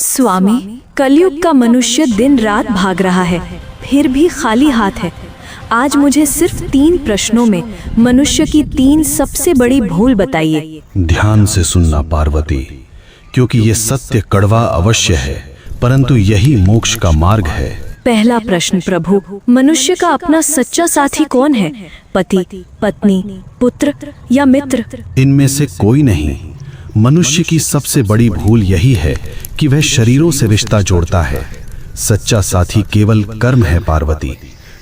स्वामी, कलयुग का मनुष्य दिन रात भाग रहा है, फिर भी खाली हाथ है। आज मुझे सिर्फ 3 प्रश्नों में मनुष्य की 3 सबसे बड़ी भूल बताइए। ध्यान से सुनना पार्वती, क्योंकि ये सत्य कड़वा अवश्य है, परंतु यही मोक्ष का मार्ग है। पहला प्रश्न प्रभु, मनुष्य का अपना सच्चा साथी कौन है? पति, पत्नी, पुत्र या मित्र? इनमें से कोई नहीं। मनुष्य की सबसे बड़ी भूल यही है कि वह शरीरों से रिश्ता जोड़ता है। सच्चा साथी केवल कर्म है पार्वती।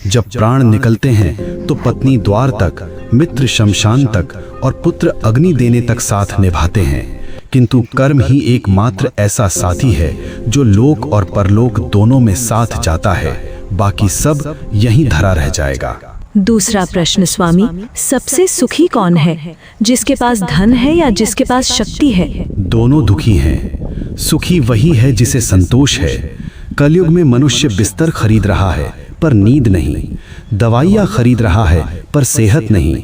जब प्राण निकलते हैं तो पत्नी द्वार तक, मित्र शमशान तक और पुत्र अग्नि देने तक साथ निभाते हैं, किंतु कर्म ही एकमात्र ऐसा साथी है जो लोक और परलोक दोनों में साथ जाता है। बाकी सब यहीं धरा रह जाएगा। दूसरा प्रश्न स्वामी, सबसे सुखी कौन है? जिसके पास धन है या जिसके पास शक्ति है? दोनों दुखी हैं। सुखी वही है जिसे संतोष है। कलयुग में मनुष्य बिस्तर खरीद रहा है पर नींद नहीं, दवाइयाँ खरीद रहा है पर सेहत नहीं।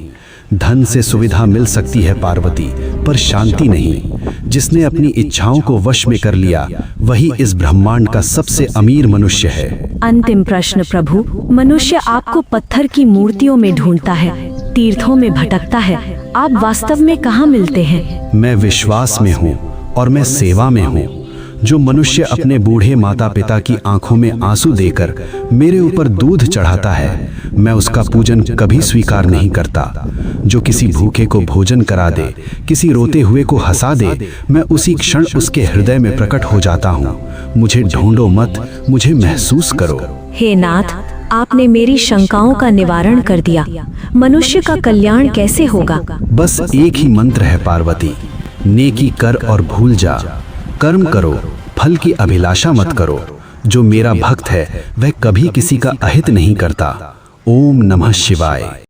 धन से सुविधा मिल सकती है पार्वती, पर शांति नहीं। जिसने अपनी इच्छाओं को वश में कर लिया वही इस ब्रह्मांड का सबसे अमीर मनुष्य है। अंतिम प्रश्न प्रभु, मनुष्य आपको पत्थर की मूर्तियों में ढूंढता है, तीर्थों में भटकता है, आप वास्तव में कहाँ मिलते हैं? मैं विश्वास में हूँ और मैं सेवा में हूँ। जो मनुष्य अपने बूढ़े माता पिता की आंखों में आंसू देकर मेरे ऊपर दूध चढ़ाता है, मैं उसका पूजन कभी स्वीकार नहीं करता। जो किसी भूखे को भोजन करा दे, किसी रोते हुए को हंसा दे, मैं उसी क्षण उसके हृदय में प्रकट हो जाता हूँ। मुझे ढूंढो मत, मुझे महसूस करो। हे नाथ, आपने मेरी शंकाओं का निवारण कर दिया। मनुष्य का कल्याण कैसे होगा? बस एक ही मंत्र है पार्वती, नेकी कर और भूल जा। कर्म करो, फल की अभिलाषा मत करो। जो मेरा भक्त है वह कभी किसी का अहित नहीं करता। ओम नमः शिवाय।